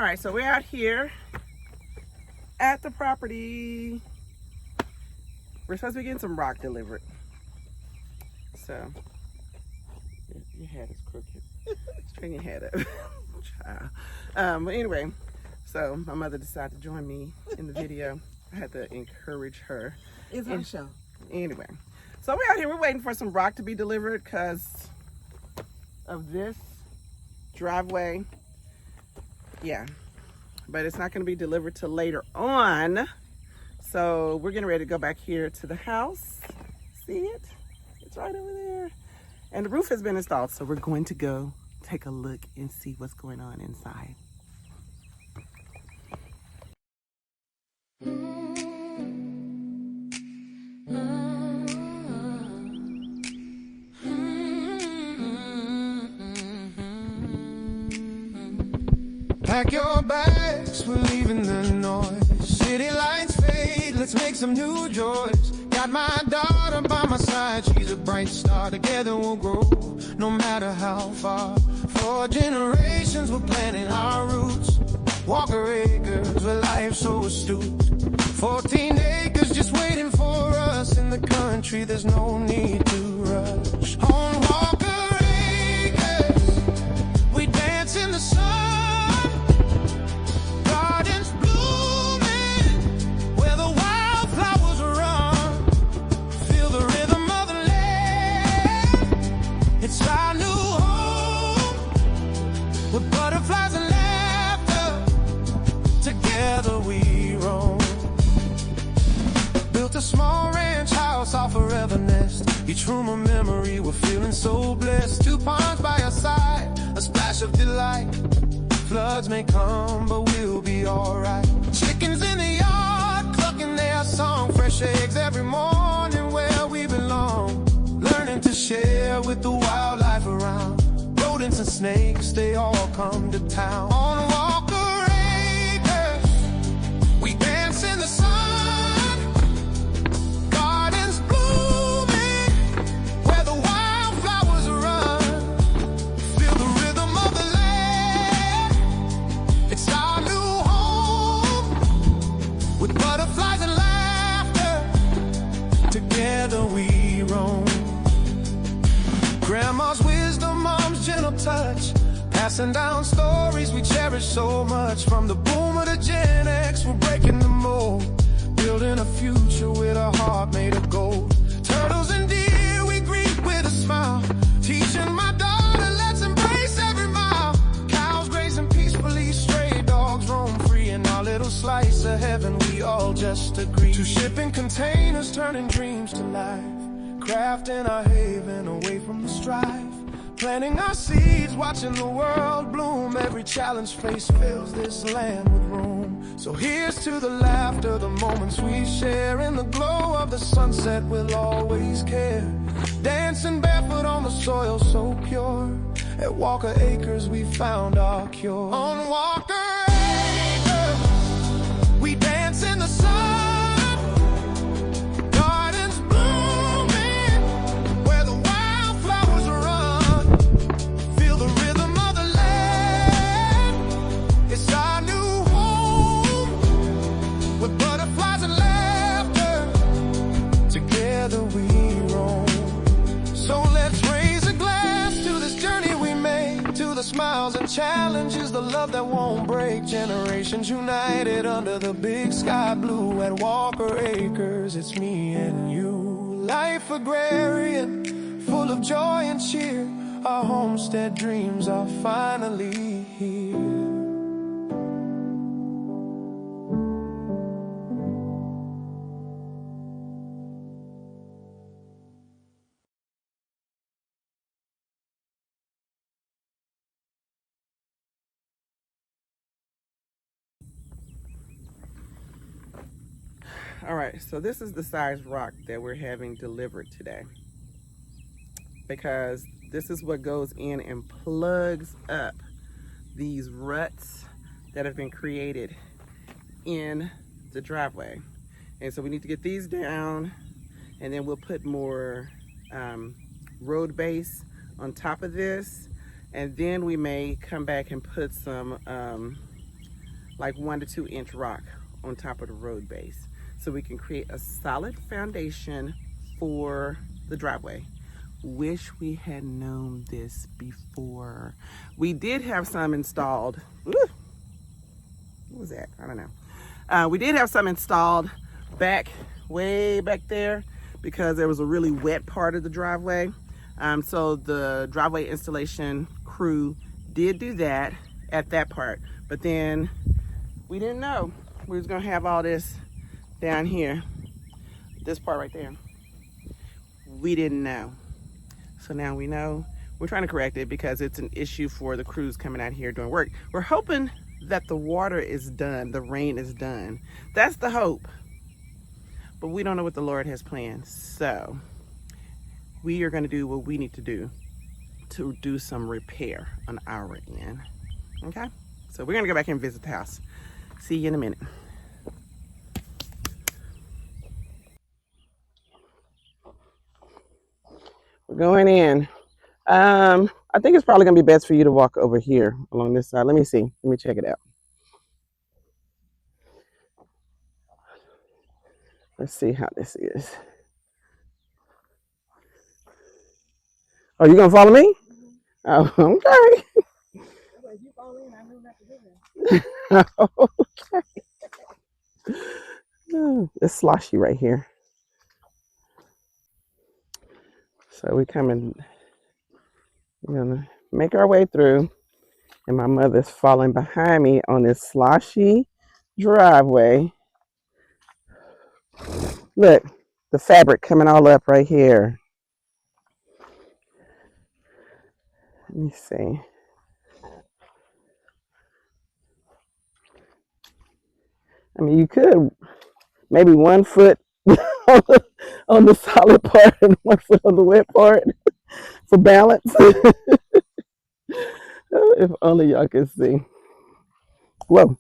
All right, so we're out here at the property. We're supposed to be getting some rock delivered. So, your hat is crooked. Straighten your head up. Child. But anyway, so my mother decided to join me in the video. I had to encourage her. It's our show. Anyway, so we're out here. We're waiting for some rock to be delivered because of this driveway. Yeah, but it's not going to be delivered till later on. So we're getting ready to go back here to the house. See it? It's right over there. And the roof has been installed, so we're going to go take a look and see what's going on inside. Pack your bags, we're leaving the noise. City lights fade, let's make some new joys. Got my daughter by my side, she's a bright star. Together we'll grow, no matter how far. For generations we're planting our roots. Walker acres, where life's so astute. 14 acres just waiting for us. In the country there's no need to rush. On Walker acres, we dance in the sun. Small ranch house, our forever nest. Each room a memory, we're feeling so blessed. 2 ponds by our side, a splash of delight. Floods may come, but we'll be alright. Chickens in the yard, clucking their song. Fresh eggs every morning where we belong. Learning to share with the wildlife around. Rodents and snakes, they all come to town. On Walker Acres, we dance in the sun. Grandma's wisdom, mom's gentle touch, passing down stories we cherish so much. From the boomer to Gen X, we're breaking the mold, building a future with a heart made of gold. Turtles and deer we greet with a smile, teaching my daughter let's embrace every mile. Cows grazing peacefully, stray dogs roam free. In our little slice of heaven we all just agree. 2 shipping containers turning dreams to life, crafting our haven away from the strife. Planting our seeds, watching the world bloom. Every challenge faced fills this land with room. So here's to the laughter, the moments we share. In the glow of the sunset we'll always care. Dancing barefoot on the soil so pure. At Walker Acres we found our cure. On Walker Acres, we dance in the sun. Smiles and challenges, the love that won't break. Generations united under the big sky blue. At Walker Acres, it's me and you. Life agrarian, full of joy and cheer. Our homestead dreams are finally here. All right, so this is the size rock that we're having delivered today, because this is what goes in and plugs up these ruts that have been created in the driveway. And so we need to get these down, and then we'll put more road base on top of this, and then we may come back and put some like 1 to 2 inch rock on top of the road base, so we can create a solid foundation for the driveway. Wish we had known this before. We did have some installed. Ooh, what was that? I don't know. We did have some installed way back there, because there was a really wet part of the driveway. So the driveway installation crew did do that at that part, but then we didn't know we was gonna have all this down here, this part right there. We didn't know. So now we know. We're trying to correct it because it's an issue for the crews coming out here doing work. We're hoping that the water is done, the rain is done. That's the hope. But we don't know what the Lord has planned. So we are going to do what we need to do some repair on our end. Okay? So we're going to go back and visit the house. See you in a minute. We're going in. I think it's probably going to be best for you to walk over here along this side. Let me see. Let me check it out. Let's see how this is. Oh, you going to follow me? Oh, okay. You fall in, I knew not to do that. Okay. Oh, it's sloshy right here. So we're gonna make our way through, and my mother's falling behind me on this sloshy driveway. Look, the fabric coming all up right here. Let me see. I mean, you could maybe 1 foot on the solid part and 1 foot on the wet part for balance. If only y'all could see. Whoa.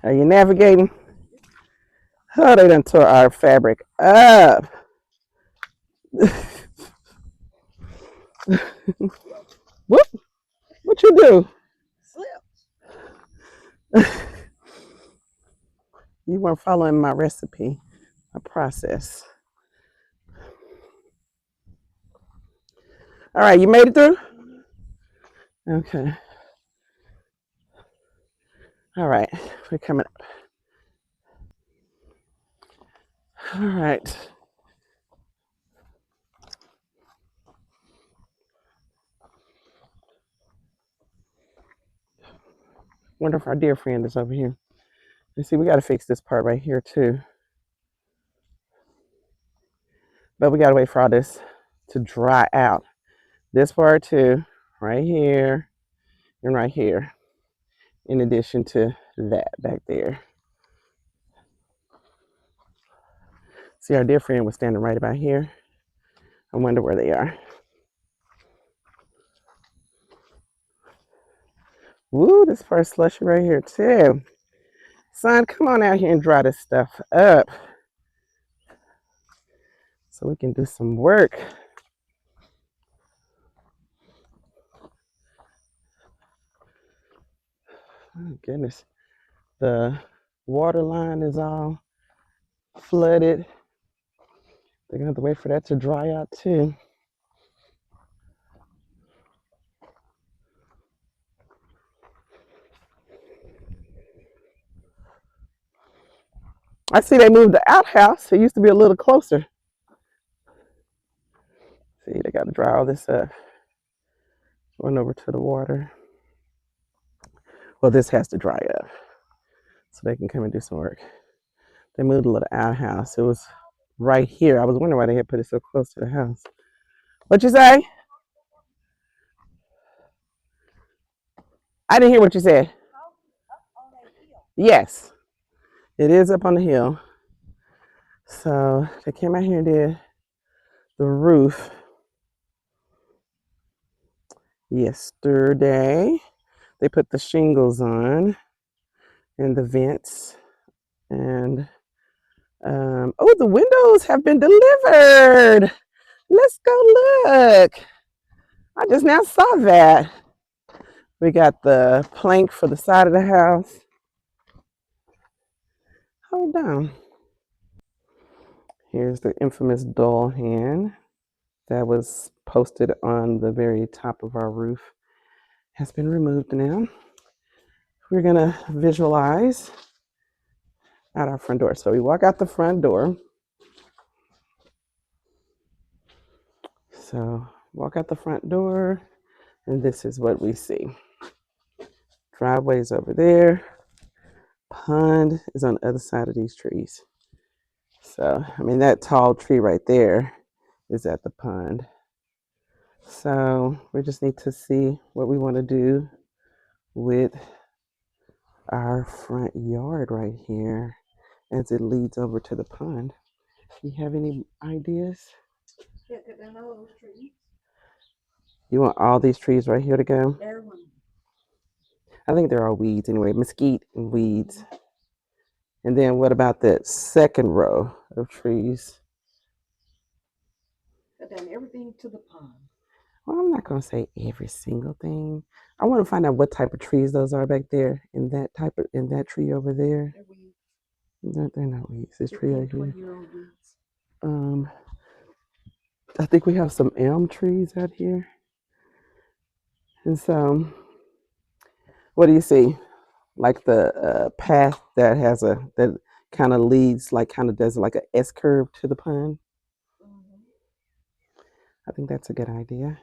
Are you navigating? Oh, they done tore our fabric up. Whoop. What you do? You weren't following my recipe, my process. All right, you made it through? Okay. All right, we're coming up. All right. Wonder if our dear friend is over here. Let's see, we got to fix this part right here too. But we got to wait for all this to dry out. This part too, right here and right here, in addition to that back there. See, our dear friend was standing right about here. I wonder where they are. Woo, this first slushy right here too. Son, come on out here and dry this stuff up so we can do some work. Oh, goodness. The water line is all flooded. They're gonna have to wait for that to dry out too. I see they moved the outhouse. It used to be a little closer. See, they got to dry all this up. Run over to the water. Well, this has to dry up so they can come and do some work. They moved a little outhouse. It was right here. I was wondering why they had put it so close to the house. What you say? I didn't hear what you said. Yes, it is up on the hill. So they came out here and did the roof yesterday. They put the shingles on and the vents, and oh, the windows have been delivered. Let's go look. I just now saw that. We got the plank for the side of the house. Hold on. Here's the infamous doll hand that was posted on the very top of our roof. Has been removed now. We're gonna visualize at our front door. So we walk out the front door. So walk out the front door, and this is what we see. Driveway's over there. Pond is on the other side of these trees. So, I mean, that tall tree right there is at the pond. So we just need to see what we want to do with our front yard right here as it leads over to the pond. You have any ideas? Yeah, cut down all those trees. You want all these trees right here to go? Everyone. I think they're all weeds anyway, mesquite and weeds. And then what about that second row of trees? Cut down everything to the pond. Well, I'm not gonna say every single thing. I want to find out what type of trees those are back there in that tree over there. They're weeds. No, they're not weeds. This tree right here. 20-year-old weeds. I think we have some elm trees out here. And so, what do you see? Like the path that that kind of leads, like kind of does like a S curve to the pond. Mm-hmm. I think that's a good idea.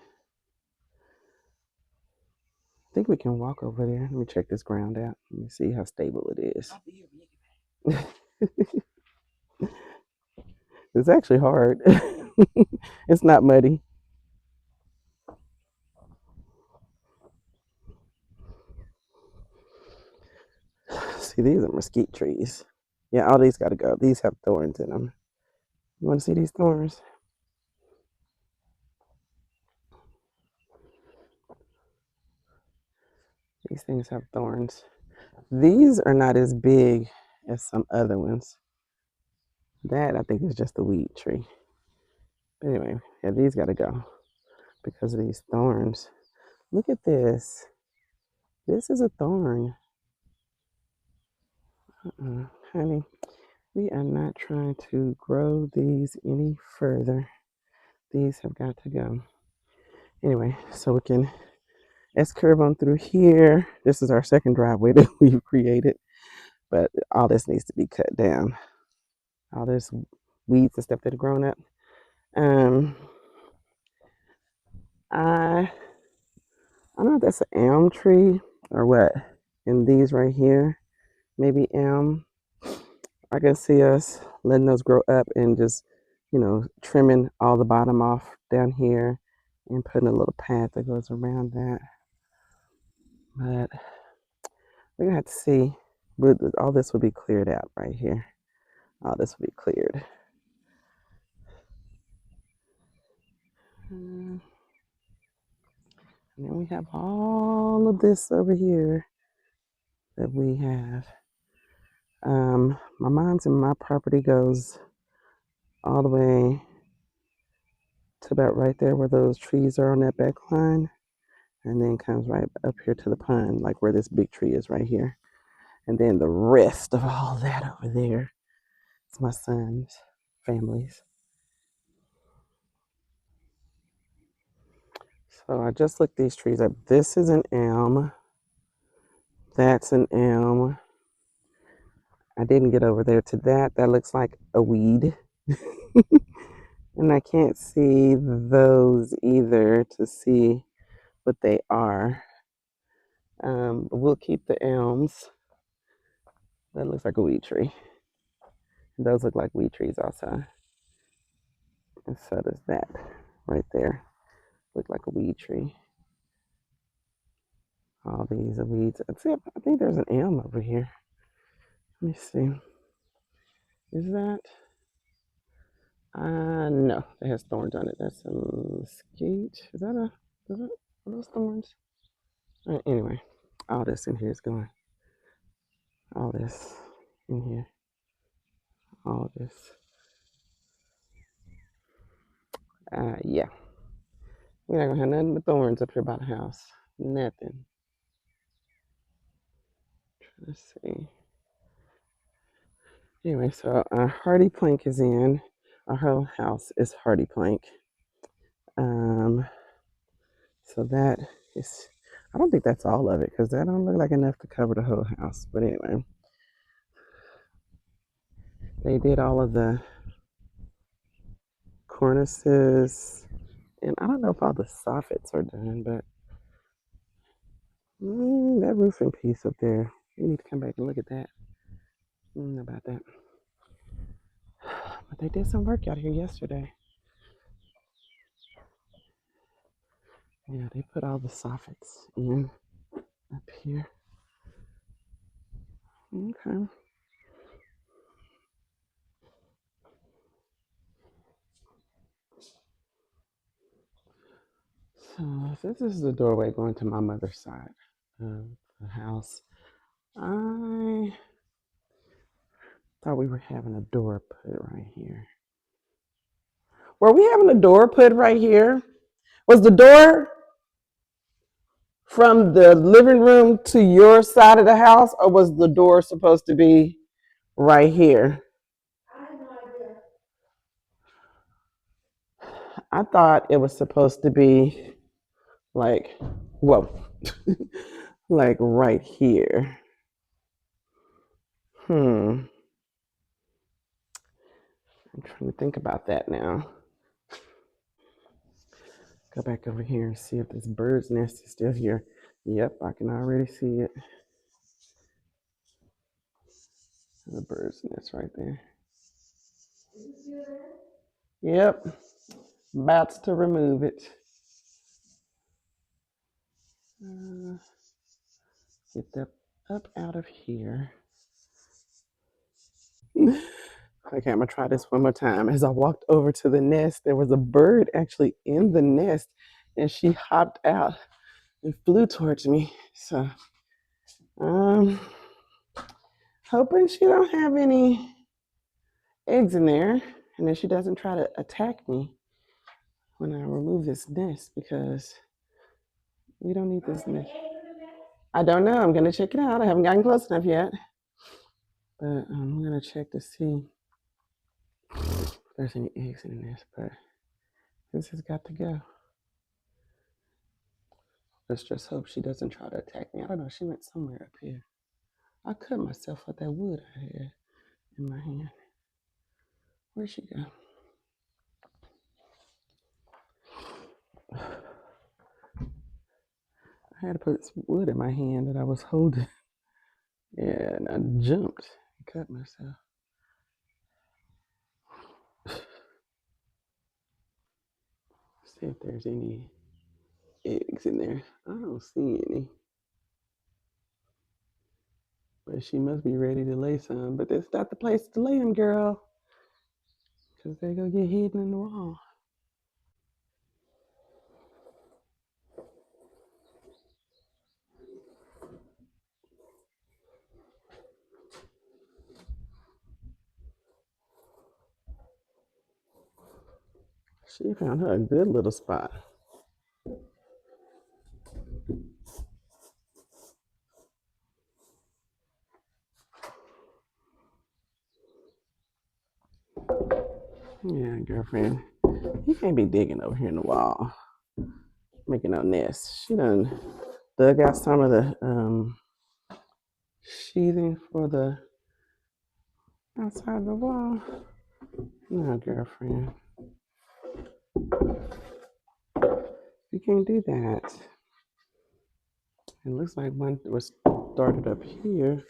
I think we can walk over there. Let me check this ground out. Let me see how stable it is. It's actually hard. It's not muddy. See, these are mesquite trees. Yeah, all these got to go. These have thorns in them. You want to see these thorns? These things have thorns. These are not as big as some other ones. That I think is just a weed tree. But anyway, yeah, these got to go because of these thorns. Look at this. This is a thorn. Honey, we are not trying to grow these any further. These have got to go. Anyway, so we can S-curve on through here. This is our second driveway that we've created, but all this needs to be cut down. All this weeds and stuff that have grown up. I don't know if that's an elm tree or what. And these right here, maybe elm. I can see us letting those grow up and just, trimming all the bottom off down here and putting a little path that goes around that. But we're gonna have to see. All this will be cleared out right here. All this will be cleared. And then we have all of this over here that we have. My mom's and my property goes all the way to about right there where those trees are on that back line, and then comes right up here to the pond, like where this big tree is right here. And then the rest of all that over there is my son's family's. So I just looked these trees up. This is an elm. That's an elm. I didn't get over there to that. That looks like a weed. And I can't see those either to see what they are. But we'll keep the elms. That looks like a weed tree. Those look like weed trees also. And so does that right there. Look like a weed tree. All these are weeds. Except I think there's an elm over here. Let me see. Is that? No, it has thorns on it. That's some mesquite. Is that are those thorns? Anyway, all this in here is gone. All this in here. All this. Yeah. We're not gonna have nothing but thorns up here by the house. Nothing. Let's see. Anyway, so our hardy plank is in. Our whole house is hardy plank. Um, so that is, I don't think that's all of it because that don't look like enough to cover the whole house. But anyway, they did all of the cornices, and I don't know if all the soffits are done, but that roofing piece up there, you need to come back and look at that. I don't know about that. But they did some work out here yesterday. Yeah, they put all the soffits in up here. Okay. So this is the doorway going to my mother's side of the house. I thought we were having a door put right here. Were we having a door put right here? Was the door from the living room to your side of the house, or was the door supposed to be right here? I thought it was supposed to be like, whoa, like right here. I'm trying to think about that now. Go back over here and see if this bird's nest is still here. Yep, I can already see it. The bird's nest right there. Yep, about to remove it. Get that up out of here. Okay, I'm gonna try this one more time. As I walked over to the nest, there was a bird actually in the nest, and she hopped out and flew towards me. So, hoping she don't have any eggs in there, and that she doesn't try to attack me when I remove this nest, because we don't need this nest. I don't know. I'm gonna check it out. I haven't gotten close enough yet, but I'm gonna check to see if there's any eggs in this. But this has got to go. Let's just hope she doesn't try to attack me. I don't know. She went somewhere up here. I cut myself with that wood I had in my hand. Where'd she go? I had to put some wood in my hand that I was holding. Yeah, and I jumped and cut myself. See if there's any eggs in there. I don't see any. But she must be ready to lay some. But that's not the place to lay them, girl. Because they're going to get hidden in the wall. She found her a good little spot. Yeah, girlfriend. You can't be digging over here in the wall, making no nest. She done dug out some of the sheathing for the outside of the wall. No, girlfriend. You can't do that. It looks like one was started up here.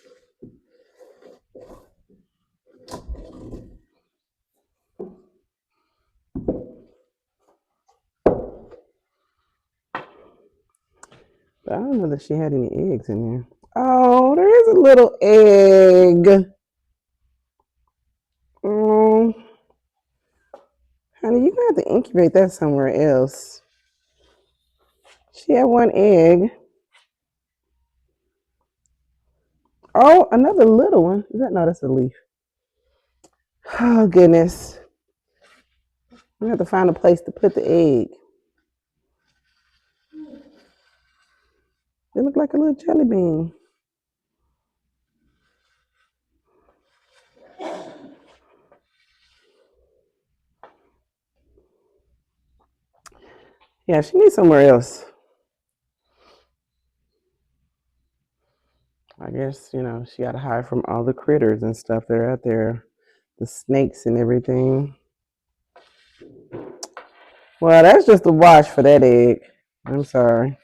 But I don't know that she had any eggs in there. Oh, there is a little egg. Oh, honey, you're gonna have to incubate that somewhere else. She had one egg. Oh, another little one. Is that no? That's a leaf. Oh goodness. We have to find a place to put the egg. They look like a little jelly bean. Yeah, she needs somewhere else. I guess, she got to hide from all the critters and stuff that are out there, the snakes and everything. Well, that's just a wash for that egg. I'm sorry.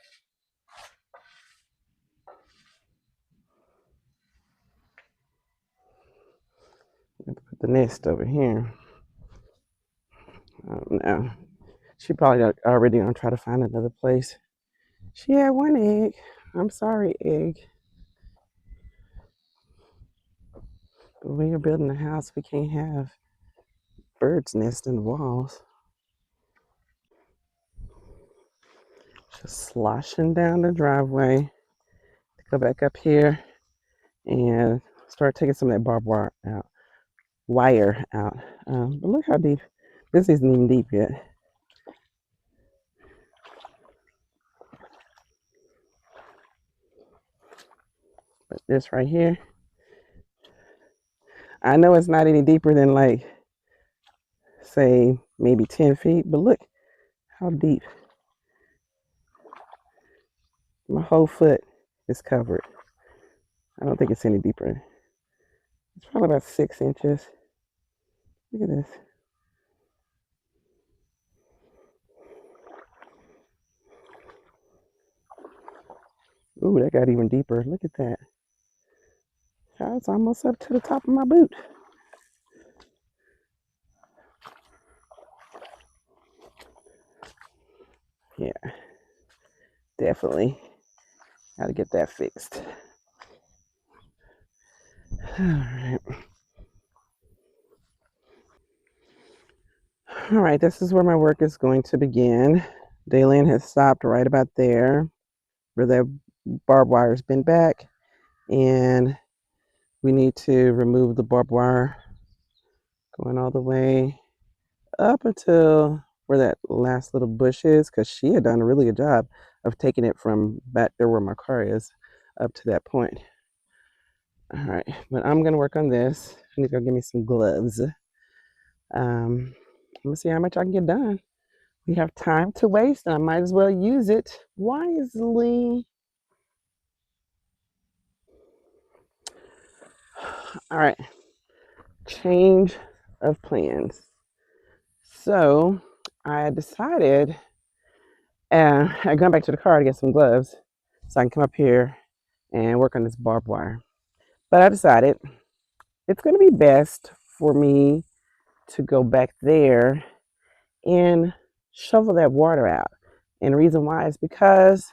Put the nest over here. I don't know. She probably already gonna try to find another place. She had one egg. I'm sorry, egg. But when you're building a house, we can't have birds' nest in the walls. Just sloshing down the driveway. Go back up here and start taking some of that barbed wire out. But look how deep. This isn't even deep yet. But this right here, I know it's not any deeper than like, say, maybe 10 feet, but look how deep. My whole foot is covered. I don't think it's any deeper. It's probably about 6 inches. Look at this. Ooh, that got even deeper. Look at that. It's almost up to the top of my boot. Yeah, definitely got to get that fixed. All right. All right, this is where my work is going to begin. Daylin has stopped right about there where the barbed wire's been back, and we need to remove the barbed wire going all the way up until where that last little bush is, because she had done a really good job of taking it from back there where my car is up to that point. All right, but I'm gonna work on this. I need to go get me some gloves. I'm gonna see how much I can get done. We have time to waste, and I might as well use it wisely. All right, change of plans. So I decided, I gone back to the car to get some gloves so I can come up here and work on this barbed wire. But I decided it's going to be best for me to go back there and shovel that water out. And the reason why is because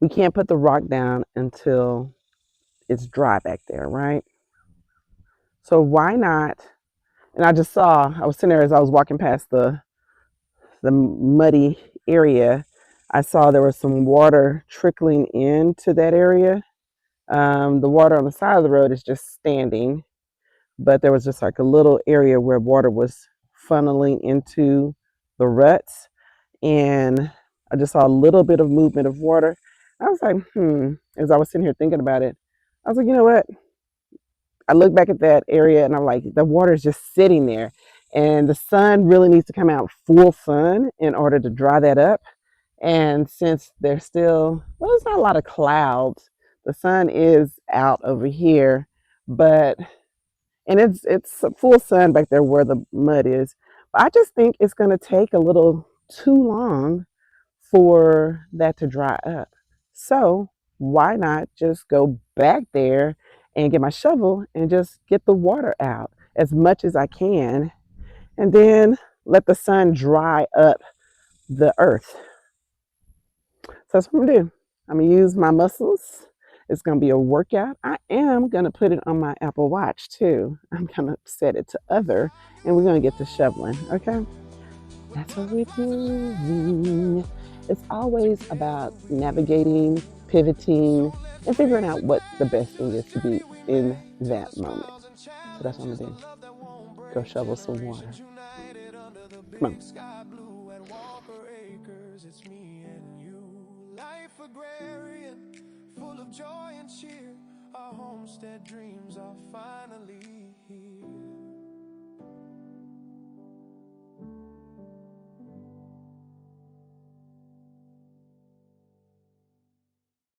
we can't put the rock down until it's dry back there, right? So why not? And I just saw, I was sitting there as I was walking past the muddy area. I saw there was some water trickling into that area. The water on the side of the road is just standing, but there was just like a little area where water was funneling into the ruts, and I just saw a little bit of movement of water. I was like, as I was sitting here thinking about it, I was like, you know what? I look back at that area and I'm like, the water is just sitting there. And the sun really needs to come out full sun in order to dry that up. And since there's still, well, there's not a lot of clouds. The sun is out over here, but, and it's full sun back there where the mud is. But I just think it's going to take a little too long for that to dry up. So why not just go back there and get my shovel and just get the water out as much as I can, and then let the sun dry up the earth. So that's what I'm gonna do. I'm gonna use my muscles. It's gonna be a workout. I am gonna put it on my Apple Watch too. I'm gonna set it to other, and we're gonna get to shoveling. Okay, that's what we're doing. It's always about navigating, pivoting, and figuring out what the best thing is to do in that moment. So that's what I'm gonna do. Go shovel some water. Come on. Full of joy and cheer, our homestead dreams are finally